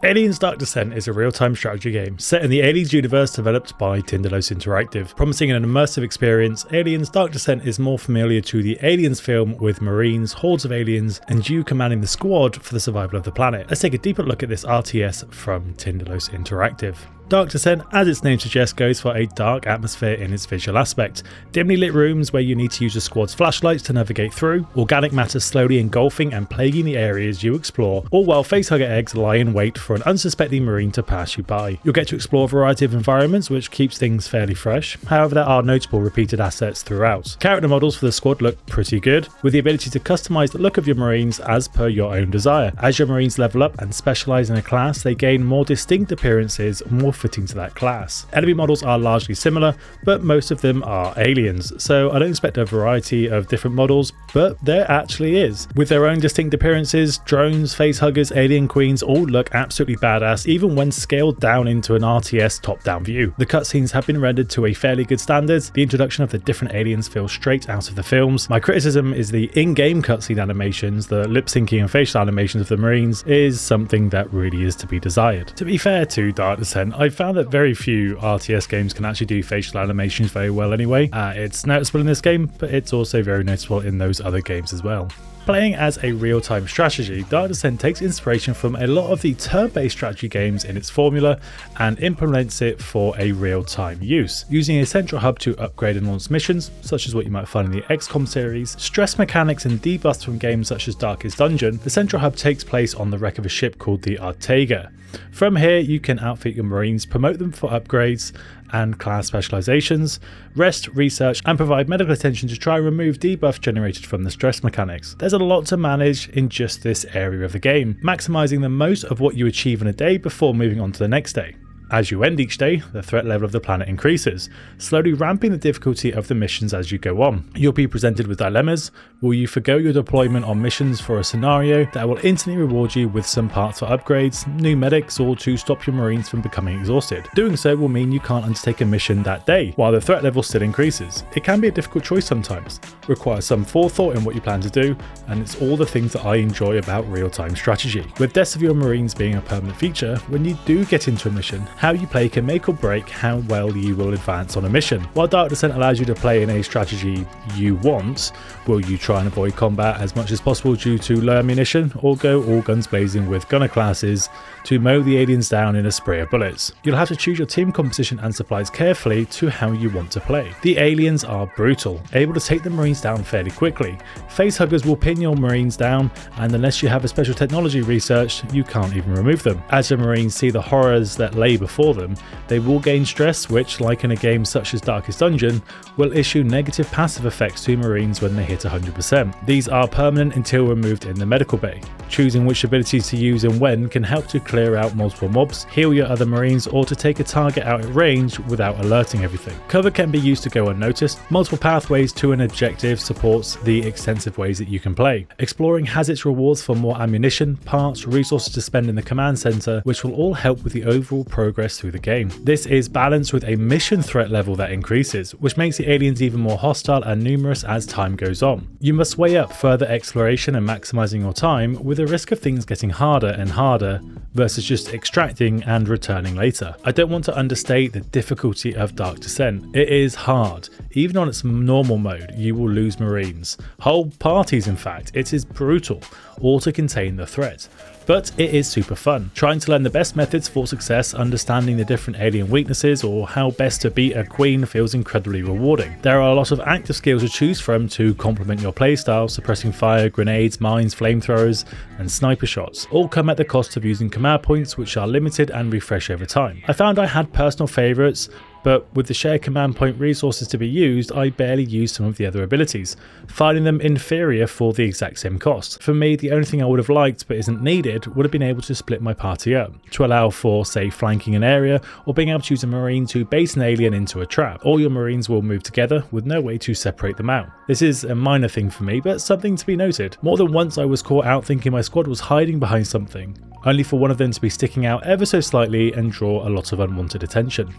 Aliens Dark Descent is a real-time strategy game set in the Aliens universe developed by Tindalos Interactive. Promising an immersive experience, Aliens Dark Descent is more familiar to the Aliens film with Marines, hordes of aliens, and you commanding the squad for the survival of the planet. Let's take a deeper look at this RTS from Tindalos Interactive. Dark Descent, as its name suggests, goes for a dark atmosphere in its visual aspect. Dimly lit rooms where you need to use the squad's flashlights to navigate through, organic matter slowly engulfing and plaguing the areas you explore, all while facehugger eggs lie in wait for an unsuspecting marine to pass you by. You'll get to explore a variety of environments, which keeps things fairly fresh. However, there are notable repeated assets throughout. Character models for the squad look pretty good, with the ability to customize the look of your marines as per your own desire. As your marines level up and specialize in a class, they gain more distinct appearances, more fitting to that class. Enemy models are largely similar, but most of them are aliens, so I don't expect a variety of different models, but there actually is. With their own distinct appearances, drones, facehuggers, alien queens all look absolutely badass even when scaled down into an RTS top-down view. The cutscenes have been rendered to a fairly good standard. The introduction of the different aliens feels straight out of the films. My criticism is the in-game cutscene animations, the lip-syncing and facial animations of the Marines is something that really is to be desired. To be fair to Dark Descent, I found that very few RTS games can actually do facial animations very well anyway. It's noticeable in this game, but it's also very noticeable in those other games as well. Playing as a real-time strategy, Dark Descent takes inspiration from a lot of the turn-based strategy games in its formula and implements it for a real-time use. Using a central hub to upgrade and launch missions, such as what you might find in the XCOM series, stress mechanics and debuffs from games such as Darkest Dungeon, the central hub takes place on the wreck of a ship called the Artega. From here, you can outfit your Marines, promote them for upgrades and class specializations, rest, research, and provide medical attention to try and remove debuffs generated from the stress mechanics. There's a lot to manage in just this area of the game, maximizing the most of what you achieve in a day before moving on to the next day. As you end each day, the threat level of the planet increases, slowly ramping the difficulty of the missions as you go on. You'll be presented with dilemmas. Will you forgo your deployment on missions for a scenario that will instantly reward you with some parts for upgrades, new medics, or to stop your Marines from becoming exhausted? Doing so will mean you can't undertake a mission that day, while the threat level still increases. It can be a difficult choice sometimes, requires some forethought in what you plan to do, and it's all the things that I enjoy about real-time strategy. With deaths of your Marines being a permanent feature, when you do get into a mission, how you play can make or break how well you will advance on a mission. While Dark Descent allows you to play in a strategy you want, will you try and avoid combat as much as possible due to low ammunition, or go all guns blazing with gunner classes to mow the aliens down in a spray of bullets? You'll have to choose your team composition and supplies carefully to how you want to play. The aliens are brutal, able to take the Marines down fairly quickly. Facehuggers will pin your Marines down, and unless you have a special technology researched, you can't even remove them. As the Marines see the horrors that lay before them, they will gain stress, which, like in a game such as Darkest Dungeon, will issue negative passive effects to Marines when they hit 100%. These are permanent until removed in the medical bay. Choosing which abilities to use and when can help to clear out multiple mobs, heal your other Marines, or to take a target out at range without alerting everything. Cover can be used to go unnoticed. Multiple pathways to an objective supports the extensive ways that you can play. Exploring has its rewards for more ammunition, parts, resources to spend in the command center, which will all help with the overall progress through the game. This is balanced with a mission threat level that increases, which makes the aliens even more hostile and numerous as time goes on. You must weigh up further exploration and maximizing your time with the risk of things getting harder and harder versus just extracting and returning later. I don't want to understate the difficulty of Dark Descent. It is hard. Even on its normal mode, you will lose Marines. Whole parties, in fact. It is brutal, all to contain the threat. But it is super fun. Trying to learn the best methods for success, understanding the different alien weaknesses, or how best to beat a queen feels incredibly rewarding. There are a lot of active skills to choose from to complement your playstyle, suppressing fire, grenades, mines, flamethrowers, and sniper shots. All come at the cost of using command points, which are limited and refresh over time. I found I had personal favourites, but with the shared command point resources to be used, I barely used some of the other abilities, finding them inferior for the exact same cost. For me, the only thing I would have liked but isn't needed would have been able to split my party up, to allow for, say, flanking an area, or being able to use a Marine to bait an alien into a trap. All your Marines will move together with no way to separate them out. This is a minor thing for me, but something to be noted. More than once I was caught out thinking my squad was hiding behind something, only for one of them to be sticking out ever so slightly and draw a lot of unwanted attention.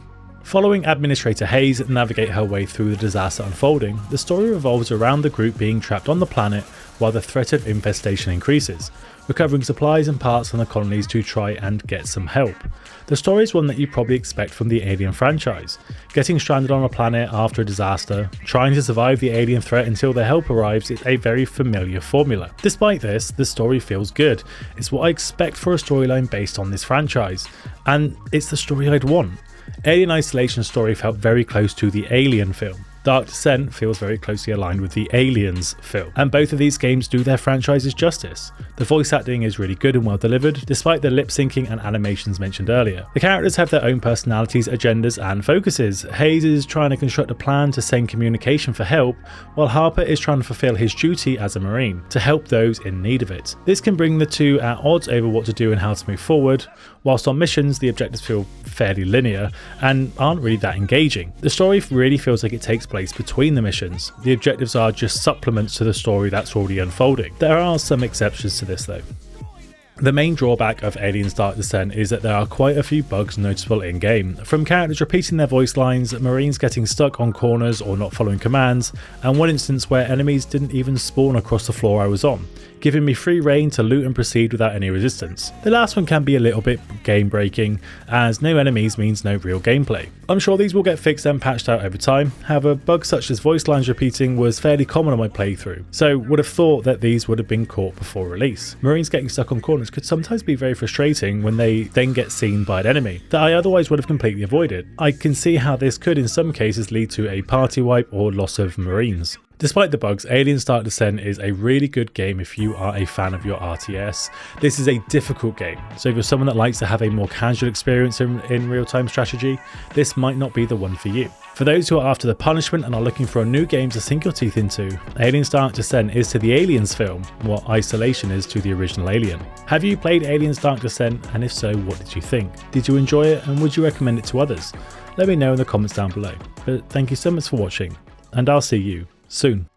Following Administrator Hayes navigate her way through the disaster unfolding, the story revolves around the group being trapped on the planet while the threat of infestation increases. recovering supplies and parts from the colonies to try and get some help. The story is one that you probably expect from the Alien franchise. Getting stranded on a planet after a disaster, trying to survive the alien threat until their help arrives is a very familiar formula. Despite this, the story feels good. It's what I expect for a storyline based on this franchise, and it's the story I'd want. Alien Isolation's story felt very close to the Alien film. Dark Descent feels very closely aligned with the Aliens film, and both of these games do their franchises justice. The voice acting is really good and well delivered, despite the lip syncing and animations mentioned earlier. The characters have their own personalities, agendas, and focuses. Hayes is trying to construct a plan to send communication for help, while Harper is trying to fulfill his duty as a Marine, to help those in need of it. This can bring the two at odds over what to do and how to move forward, whilst on missions the objectives feel fairly linear and aren't really that engaging. The story really feels like it takes place between the missions. The objectives are just supplements to the story that's already unfolding. There are some exceptions to this though. The main drawback of Aliens Dark Descent is that there are quite a few bugs noticeable in-game, from characters repeating their voice lines, Marines getting stuck on corners or not following commands, and one instance where enemies didn't even spawn across the floor I was on, giving me free reign to loot and proceed without any resistance. The last one can be a little bit game breaking, as no enemies means no real gameplay. I'm sure these will get fixed and patched out over time, however bugs such as voice lines repeating was fairly common on my playthrough, so would have thought that these would have been caught before release. Marines getting stuck on corners could sometimes be very frustrating when they then get seen by an enemy that I otherwise would have completely avoided. I can see how this could in some cases lead to a party wipe or loss of Marines. Despite the bugs, Aliens Dark Descent is a really good game if you are a fan of your RTS. This is a difficult game, so if you're someone that likes to have a more casual experience in real-time strategy, this might not be the one for you. For those who are after the punishment and are looking for a new game to sink your teeth into, Aliens Dark Descent is to the Aliens film what Isolation is to the original Alien. Have you played Aliens Dark Descent, and if so, what did you think? Did you enjoy it, and would you recommend it to others? Let me know in the comments down below. But thank you so much for watching, and I'll see you soon.